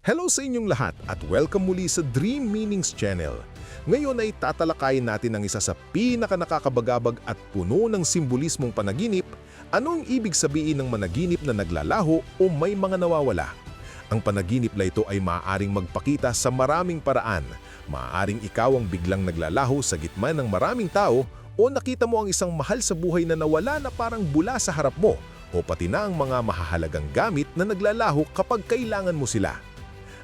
Hello sa inyong lahat at welcome muli sa Dream Meanings Channel. Ngayon ay tatalakayin natin ang isa sa pinaka-nakakabagabag at puno ng simbolismong panaginip. Anong ibig sabihin ng managinip na naglalaho o may mga nawawala? Ang panaginip na ito ay maaaring magpakita sa maraming paraan. Maaaring ikaw ang biglang naglalaho sa gitna ng maraming tao o nakita mo ang isang mahal sa buhay na nawala na parang bula sa harap mo o pati na ang mga mahahalagang gamit na naglalaho kapag kailangan mo sila.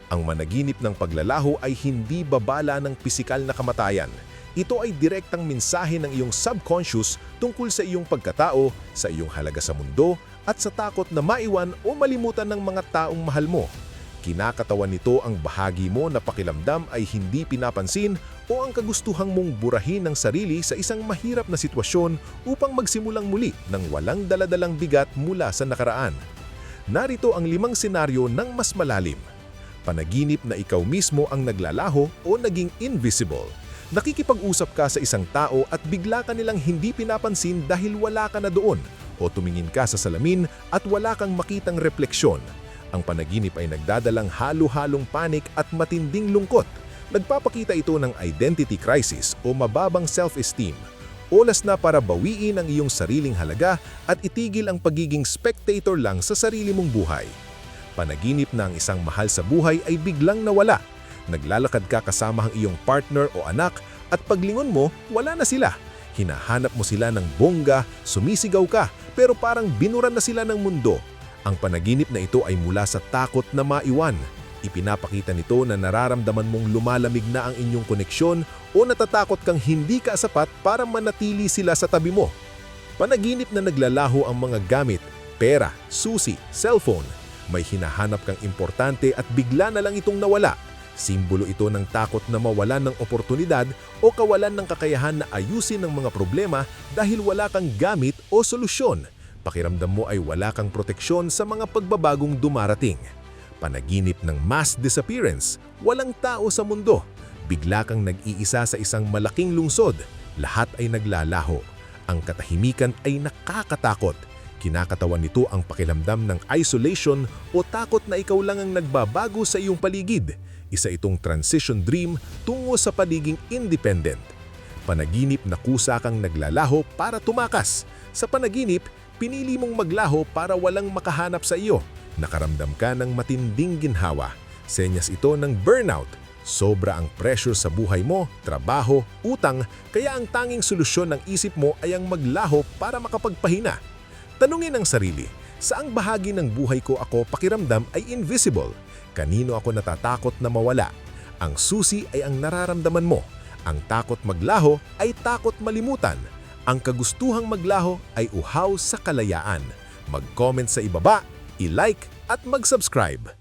Ang managinip ng paglalaho ay hindi babala ng pisikal na kamatayan. Ito ay direktang mensahe ng iyong subconscious tungkol sa iyong pagkatao, sa iyong halaga sa mundo, at sa takot na maiwan o malimutan ng mga taong mahal mo. Kinakatawan nito ang bahagi mo na pakiramdam ay hindi pinapansin o ang kagustuhang mong burahin ng sarili sa isang mahirap na sitwasyon upang magsimulang muli ng walang daladalang bigat mula sa nakaraan. Narito ang 5 senaryo ng mas malalim. Panaginip na ikaw mismo ang naglalaho o naging invisible. Nakikipag-usap ka sa isang tao at bigla ka nilang hindi pinapansin dahil wala ka na doon o tumingin ka sa salamin at wala kang makitang refleksyon. Ang panaginip ay nagdadalang halo-halong panik at matinding lungkot. Nagpapakita ito ng identity crisis o mababang self-esteem. Oras na para bawiin ang iyong sariling halaga at itigil ang pagiging spectator lang sa sarili mong buhay. Panaginip na ang isang mahal sa buhay ay biglang nawala. Naglalakad ka kasama ang iyong partner o anak at paglingon mo, wala na sila. Hinahanap mo sila ng bongga, sumisigaw ka, pero parang binuran na sila ng mundo. Ang panaginip na ito ay mula sa takot na maiwan. Ipinapakita nito na nararamdaman mong lumalamig na ang inyong koneksyon o natatakot kang hindi ka sapat para manatili sila sa tabi mo. Panaginip na naglalaho ang mga gamit, pera, susi, cellphone. May hinahanap kang importante at bigla na lang itong nawala. Simbolo ito ng takot na mawalan ng oportunidad o kawalan ng kakayahan na ayusin ang mga problema dahil wala kang gamit o solusyon. Pakiramdam mo ay wala kang proteksyon sa mga pagbabagong dumarating. Panaginip ng mass disappearance, walang tao sa mundo. Bigla kang nag-iisa sa isang malaking lungsod. Lahat ay naglalaho. Ang katahimikan ay nakakatakot. Kinakatawan nito ang pakiramdam ng isolation o takot na ikaw lang ang nagbabago sa iyong paligid. Isa itong transition dream tungo sa pagiging independent. Panaginip na kusa kang naglalaho para tumakas. Sa panaginip, pinili mong maglaho para walang makahanap sa iyo. Nakaramdam ka ng matinding ginhawa. Senyas ito ng burnout. Sobra ang pressure sa buhay mo, trabaho, utang, kaya ang tanging solusyon ng isip mo ay ang maglaho para makapagpahina. Tanungin ang sarili, saang bahagi ng buhay ko ako pakiramdam ay invisible? Kanino ako natatakot na mawala? Ang susi ay ang nararamdaman mo. Ang takot maglaho ay takot malimutan. Ang kagustuhang maglaho ay uhaw sa kalayaan. Mag-comment sa ibaba, i-like at mag-subscribe.